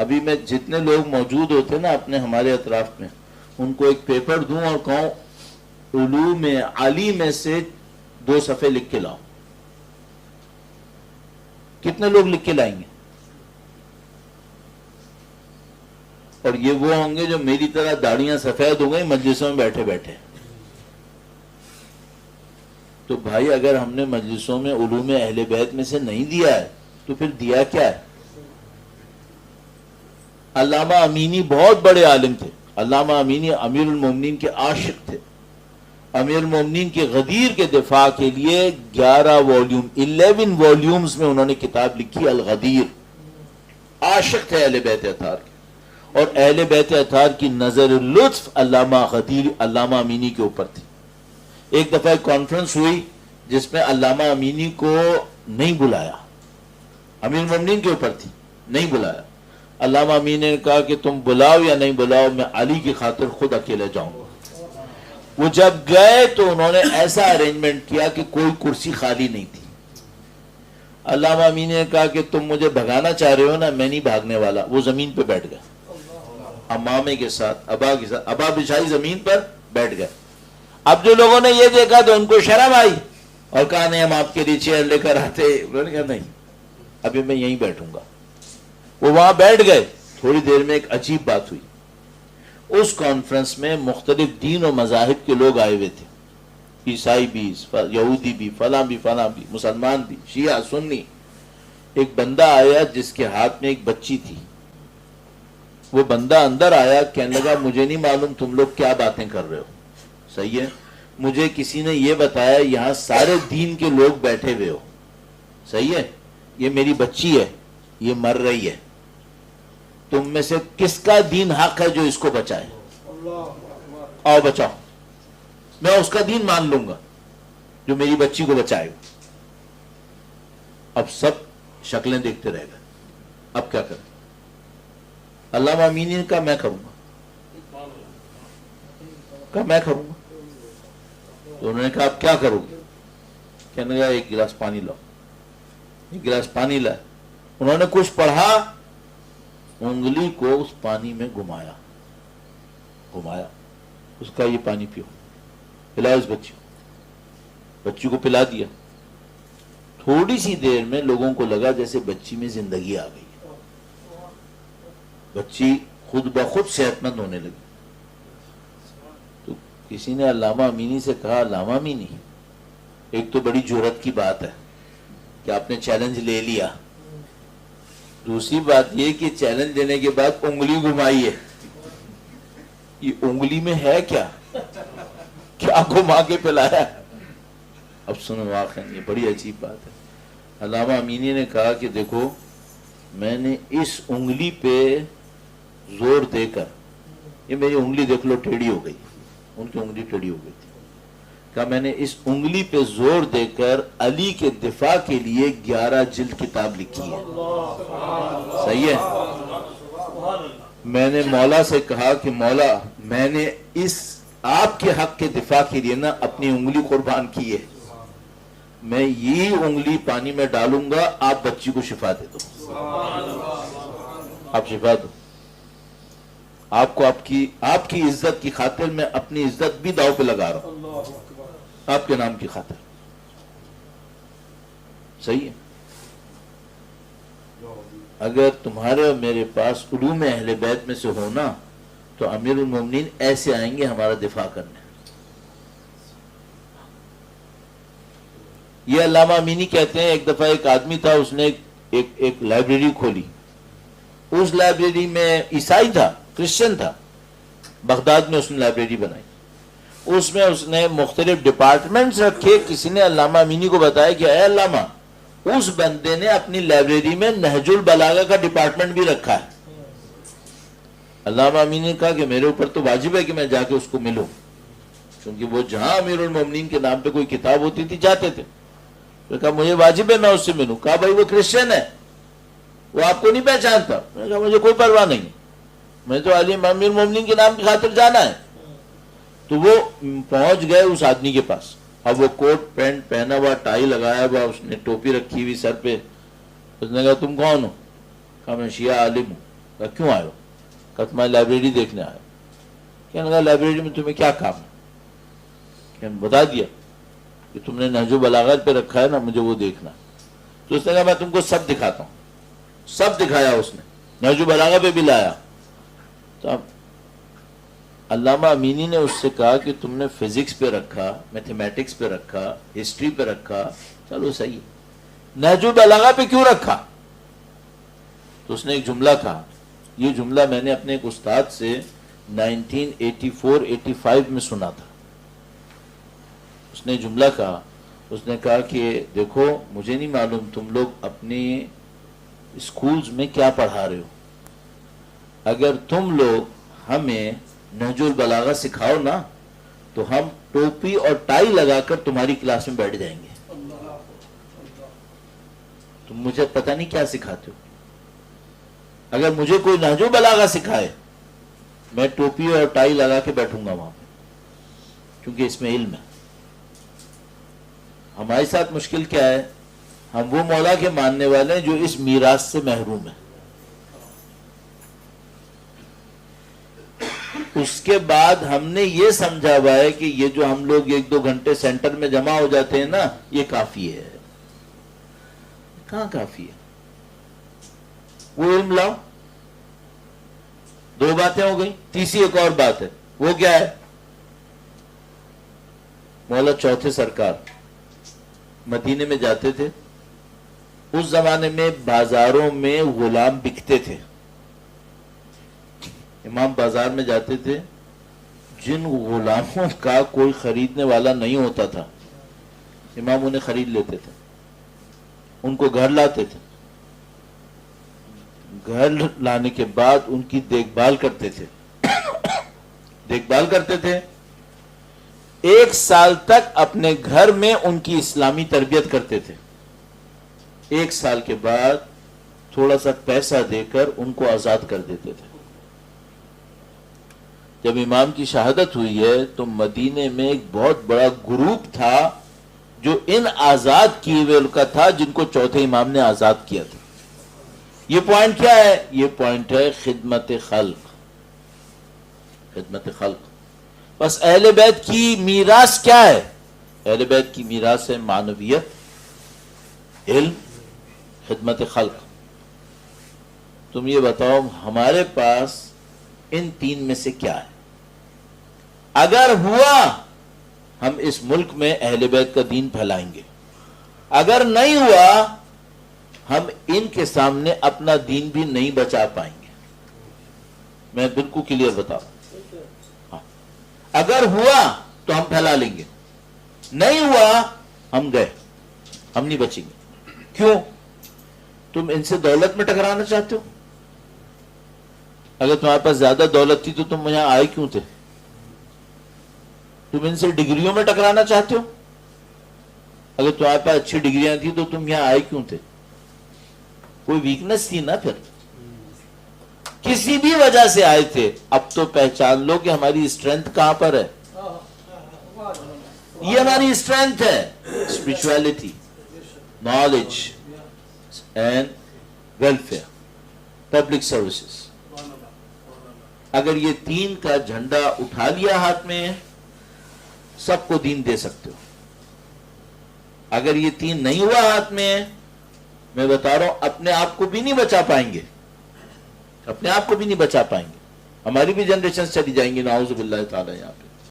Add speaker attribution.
Speaker 1: ابھی میں جتنے لوگ موجود ہوتے نا اپنے ہمارے اطراف میں، ان کو ایک پیپر دوں اور کہوں علوم عالی میں سے 2 صفحے لکھ کے لاؤ، کتنے لوگ لکھ کے لائیں گے؟ اور یہ وہ ہوں گے جو میری طرح داڑیاں سفید ہو گئی مجلسوں میں بیٹھے بیٹھے۔ تو بھائی اگر ہم نے مجلسوں میں علوم اہل بیت میں سے نہیں دیا ہے تو پھر دیا کیا ہے؟ علامہ امینی بہت بڑے عالم تھے، علامہ امینی امیر المومنین کے عاشق تھے، امیر المومنین کے غدیر کے دفاع کے لیے 11 والیومز میں انہوں نے کتاب لکھی الغدیر، عاشق تھے اہل بیت اطہار کے، اور اہل بیت اطہار کی نظر لطف علامہ غدیر علامہ امینی کے اوپر تھی۔ ایک دفعہ ایک کانفرنس ہوئی جس میں علامہ امینی کو نہیں بلایا، امیر المومنین کے اوپر تھی، نہیں بلایا۔ علامہ امینی نے کہا کہ تم بلاؤ یا نہیں بلاؤ، میں علی کی خاطر خود اکیلے جاؤں گا۔ وہ جب گئے تو انہوں نے ایسا ارینجمنٹ کیا کہ کوئی کرسی خالی نہیں تھی۔ علامہ امینی نے کہا کہ تم مجھے بھگانا چاہ رہے ہو نا، میں نہیں بھاگنے والا۔ وہ زمین پہ بیٹھ گئے، امامے کے ساتھ، ابا کے ساتھ، ابا بچھائی زمین پر بیٹھ گئے۔ اب جو لوگوں نے یہ دیکھا تو ان کو شرم آئی اور کہا نہیں ہم آپ کے لیے چیئر لے کر آتے، انہوں نے کہا نہیں ابھی میں یہیں بیٹھوں گا۔ وہ وہاں بیٹھ گئے۔ تھوڑی دیر میں ایک عجیب بات ہوئی، اس کانفرنس میں مختلف دین و مذاہب کے لوگ آئے ہوئے تھے، عیسائی بھی، یہودی بھی، فلاں بھی، فلاں بھی، مسلمان بھی، شیعہ سنی۔ ایک بندہ آیا جس کے ہاتھ میں ایک بچی تھی، وہ بندہ اندر آیا، کہنے لگا مجھے نہیں معلوم تم لوگ کیا باتیں کر رہے ہو، صحیح ہے، مجھے کسی نے یہ بتایا یہاں سارے دین کے لوگ بیٹھے ہوئے ہو، صحیح ہے، یہ میری بچی ہے، یہ مر رہی ہے، تم میں سے کس کا دین حق ہے جو اس کو بچائے؟ آؤ بچاؤ، میں اس کا دین مان لوں گا جو میری بچی کو بچائے گا۔ اب سب شکلیں دیکھتے رہ گئے، اب کیا کریں؟ علامہ امینی نے کہا میں کروں گا، کہا میں کروں گا۔ تو انہوں نے کہا آپ کیا کرو گے؟ کہنے لگا ایک گلاس پانی لاؤ۔ ایک گلاس پانی لائے، انہوں نے کچھ پڑھا، انگلی کو اس پانی میں گھمایا، اس کا یہ پانی پیو، پلاؤ اس بچی کو پلا دیا۔ تھوڑی سی دیر میں لوگوں کو لگا جیسے بچی میں زندگی آ گئی، بچی خود بخود صحت مند ہونے لگی۔ تو کسی نے علامہ امینی سے کہا علامہ امینی ایک تو بڑی جرأت کی بات ہے کہ آپ نے چیلنج لے لیا، دوسری بات یہ کہ چیلنج دینے کے بعد انگلی گھمائی ہے، یہ انگلی میں ہے کیا گھما کے پلایا؟ اب سنو واقعا یہ بڑی عجیب بات ہے۔ علامہ امینی نے کہا کہ دیکھو میں نے اس انگلی پہ زور دے کر، یہ میری انگلی دیکھ لو ٹیڑھی ہو گئی، ان کی انگلی ٹیڑھی ہو گئی تھی، کہا میں نے اس انگلی پہ زور دے کر علی کے دفاع کے لیے 11 جلد کتاب لکھی ہے، صحیح ہے۔ میں نے مولا سے کہا کہ مولا میں نے اس آپ کے حق کے دفاع کے لیے نا اپنی انگلی قربان کی ہے، میں یہ انگلی پانی میں ڈالوں گا، آپ بچی کو شفا دے دو، آپ شفا دو، آپ کو آپ کی عزت کی خاطر میں اپنی عزت بھی داؤ پہ لگا رہا ہوں، آپ کے نام کی خاطر، صحیح ہے۔ اگر تمہارے اور میرے پاس علوم اہل بیت میں سے ہونا تو امیر المومنین ایسے آئیں گے ہمارا دفاع کرنے۔ یہ علامہ امینی کہتے ہیں ایک دفعہ ایک آدمی تھا، اس نے ایک لائبریری کھولی، اس لائبریری میں عیسائی تھا، کرسچن تھا، بغداد میں اس نے لائبریری بنائی، اس میں اس نے مختلف ڈپارٹمنٹس رکھے۔ کسی نے علامہ امینی کو بتایا کہ اے علامہ اس بندے نے اپنی لائبریری میں نہج البلاغہ کا ڈپارٹمنٹ بھی رکھا ہے۔ علامہ امینی نے کہا کہ میرے اوپر تو واجب ہے کہ میں جا کے اس کو ملوں، کیونکہ وہ جہاں امیر المومنین کے نام پہ کوئی کتاب ہوتی تھی جاتے تھے، تو کہا مجھے واجب ہے میں اس سے ملوں۔ کہا بھائی وہ کرسچن ہے، وہ آپ کو نہیں پہچانتا۔ میں نے کہا مجھے کوئی پرواہ نہیں، میں تو علی امیر المومنین کے نام کی خاطر جانا ہے۔ تو وہ پہنچ گئے اس آدمی کے پاس، اب وہ کوٹ پینٹ پہنا ہوا، ٹائی لگایا ہوا، اس نے ٹوپی رکھی ہوئی سر پہ۔ اس نے کہا تم کون ہو؟ کہا میں شیعہ عالم ہوں۔ کہا کیوں آئے ہو؟ کہا تمہاری لائبریری دیکھنے آئے. کہنے لگا لائبریری میں تمہیں کیا کام ہے؟ کہنے بتا دیا کہ تم نے نہج البلاغہ پہ رکھا ہے نا، مجھے وہ دیکھنا. تو اس نے کہا میں تم کو سب دکھاتا ہوں. سب دکھایا اس نے، نہج البلاغہ پہ بھی لایا. تو اب علامہ امینی نے اس سے کہا کہ تم نے فزکس پہ رکھا، میتھمیٹکس پہ رکھا، ہسٹری پہ رکھا، چلو صحیح ہے، نہج البلاغہ پہ کیوں رکھا؟ تو اس نے ایک جملہ کہا. یہ جملہ میں نے اپنے ایک استاد سے 1984-85 میں سنا تھا. اس نے جملہ کہا، اس نے کہا کہ دیکھو مجھے نہیں معلوم تم لوگ اپنے اسکولز میں کیا پڑھا رہے ہو، اگر تم لوگ ہمیں نہج البلاغہ سکھاؤ نا تو ہم ٹوپی اور ٹائی لگا کر تمہاری کلاس میں بیٹھ جائیں گے. تم مجھے پتہ نہیں کیا سکھاتے ہو. اگر مجھے کوئی نہج البلاغہ سکھائے میں ٹوپی اور ٹائی لگا کے بیٹھوں گا وہاں پہ، کیونکہ اس میں علم ہے. ہمارے ساتھ مشکل کیا ہے؟ ہم وہ مولا کے ماننے والے ہیں جو اس میراث سے محروم ہیں. اس کے بعد ہم نے یہ سمجھا ہوا ہے کہ یہ جو ہم لوگ 1-2 گھنٹے سینٹر میں جمع ہو جاتے ہیں نا، یہ کافی ہے. کہاں کافی ہے؟ وہ علم لاؤ. 2 باتیں ہو گئی. تیسری ایک اور بات ہے، وہ کیا ہے؟ مولا چوتھے سرکار مدینے میں جاتے تھے. اس زمانے میں بازاروں میں غلام بکتے تھے. امام بازار میں جاتے تھے، جن غلاموں کا کوئی خریدنے والا نہیں ہوتا تھا امام انہیں خرید لیتے تھے، ان کو گھر لاتے تھے. گھر لانے کے بعد ان کی دیکھ بھال کرتے تھے. دیکھ بھال کرتے تھے 1 سال تک اپنے گھر میں ان کی اسلامی تربیت کرتے تھے. 1 سال کے بعد تھوڑا سا پیسہ دے کر ان کو آزاد کر دیتے تھے. جب امام کی شہادت ہوئی ہے تو مدینے میں ایک بہت بڑا گروپ تھا جو ان آزاد کیے ہوئے کا تھا، جن کو چوتھے امام نے آزاد کیا تھا. یہ پوائنٹ کیا ہے؟ یہ پوائنٹ ہے خدمت خلق. خدمت خلق. بس اہل بیت کی میراث کیا ہے؟ اہل بیت کی میراث ہے معنویت، علم، خدمت خلق. تم یہ بتاؤ ہمارے پاس ان 3 میں سے کیا ہے؟ اگر ہوا ہم اس ملک میں اہل بیت کا دین پھیلائیں گے، اگر نہیں ہوا ہم ان کے سامنے اپنا دین بھی نہیں بچا پائیں گے. میں بالکل کلیئر بتاؤں. اگر ہوا تو ہم پھیلا لیں گے، نہیں ہوا ہم گئے، ہم نہیں بچیں گے. کیوں؟ تم ان سے دولت میں ٹکرانا چاہتے ہو؟ اگر تمہارے پاس زیادہ دولت تھی تو تم یہاں آئے کیوں تھے؟ تم ان سے ڈگریوں میں ٹکرانا چاہتے ہو؟ اگر تمہارے پاس اچھی ڈگریاں تھی تو تم یہاں آئے کیوں تھے؟ کوئی ویکنس تھی نا. پھر کسی بھی وجہ سے آئے تھے. اب تو پہچان لو کہ ہماری اسٹرینتھ کہاں پر ہے. یہ ہماری اسٹرینتھ ہے، spirituality, knowledge and welfare, public services. اگر یہ 3 کا جھنڈا اٹھا لیا ہاتھ میں، سب کو دین دے سکتے ہو. اگر یہ 3 نہیں ہوا ہاتھ میں، میں بتا رہا ہوں اپنے آپ کو بھی نہیں بچا پائیں گے. اپنے آپ کو بھی نہیں بچا پائیں گے. ہماری بھی جنریشن چلی جائیں گی نعوذ باللہ تعالی. یہاں پہ